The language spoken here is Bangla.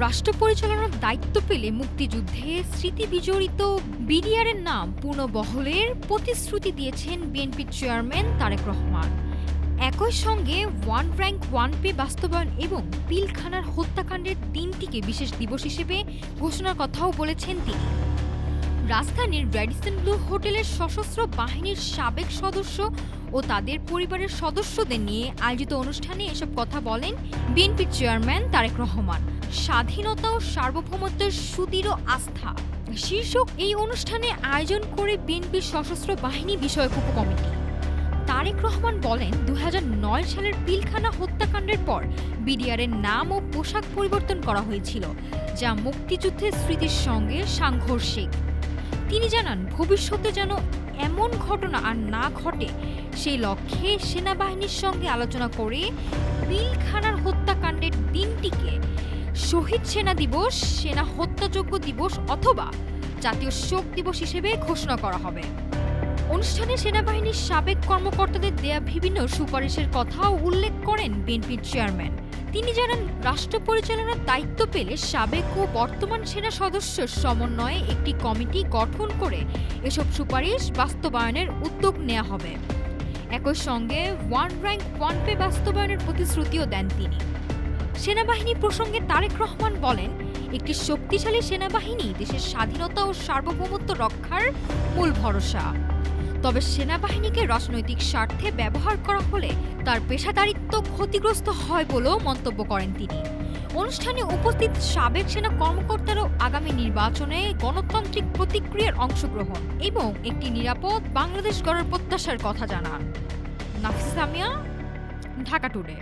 রাষ্ট্র পরিচালনার দায়িত্ব পেলে মুক্তিযুদ্ধে স্মৃতি বিজড়িত বিডিআরের নাম পুনর্বহলের প্রতিশ্রুতি দিয়েছেন বিএনপির চেয়ারম্যান তারেক রহমান। একই সঙ্গে ওয়ান র্যাঙ্ক ওয়ান পে বাস্তবায়ন এবং পিলখানার হত্যাকাণ্ডের দিনটিকে বিশেষ দিবস হিসেবে ঘোষণার কথাও বলেছেন তিনি। রাজধানীর র্যাডিসন ব্লু হোটেলের সশস্ত্র বাহিনীর সাবেক সদস্য ও তাদের পরিবারের সদস্যদের নিয়ে আয়োজিত অনুষ্ঠানে এসব কথা বলেন বিএনপির চেয়ারম্যান তারেক রহমান। স্বাধীনতা ও সার্বভৌমত্বের সুদৃঢ় আস্থা শীর্ষক এই অনুষ্ঠানে আয়োজন করে বিএনপির সশস্ত্র বাহিনী বিষয়ক উপকমিটি। তারেক রহমান বলেন, ২০০৯ সালের পিলখানা হত্যাকাণ্ডের পর বিডিআরের নাম ও পোশাক পরিবর্তন করা হয়েছিল, যা মুক্তিযুদ্ধের স্মৃতির সঙ্গে সাংঘর্ষিক। তিনি জানান, ভবিষ্যতে যেন এমন ঘটনা আর না ঘটে সেই লক্ষ্যে সেনাবাহিনীর সঙ্গে আলোচনা করে পিলখানার হত্যাকাণ্ডের দিনটিকে শহীদ সেনা দিবস, সেনা হত্যাযোগ্য দিবস অথবা জাতীয় শোক দিবস হিসেবে ঘোষণা করা হবে। অনুষ্ঠানে সেনাবাহিনীর সাবেক কর্মকর্তাদের দেয়া বিভিন্ন সুপারিশের কথাও উল্লেখ করেন বিএনপির চেয়ারম্যান। তিনি জানান, রাষ্ট্র পরিচালনার দায়িত্ব পেলে সাবেক ও বর্তমান সেনা সদস্যের সমন্বয়ে একটি কমিটি গঠন করে এসব সুপারিশ বাস্তবায়নের উদ্যোগ নেওয়া হবে। একই সঙ্গে ওয়ান র্যাঙ্ক ওয়ান পে বাস্তবায়নের প্রতিশ্রুতিও দেন তিনি। সেনাবাহিনী প্রসঙ্গে তারেক রহমান বলেন, একটি শক্তিশালী সেনাবাহিনী দেশের স্বাধীনতা ও সার্বভৌমত্ব রক্ষার মূল ভরসা। তবে সেনাবাহিনীকে রাজনৈতিক স্বার্থে ব্যবহার করা হলে তার পেশাদারিত্ব ক্ষতিগ্রস্ত হয় বলেও মন্তব্য করেন তিনি। অনুষ্ঠানে উপস্থিত সাবেক সেনা কর্মকর্তারাও আগামী নির্বাচনে গণতান্ত্রিক প্রতিক্রিয়ার অংশগ্রহণ এবং একটি নিরাপদ বাংলাদেশ গড়ার প্রত্যাশার কথা জানান। নাফিসা সামিয়া, ঢাকা টুডে।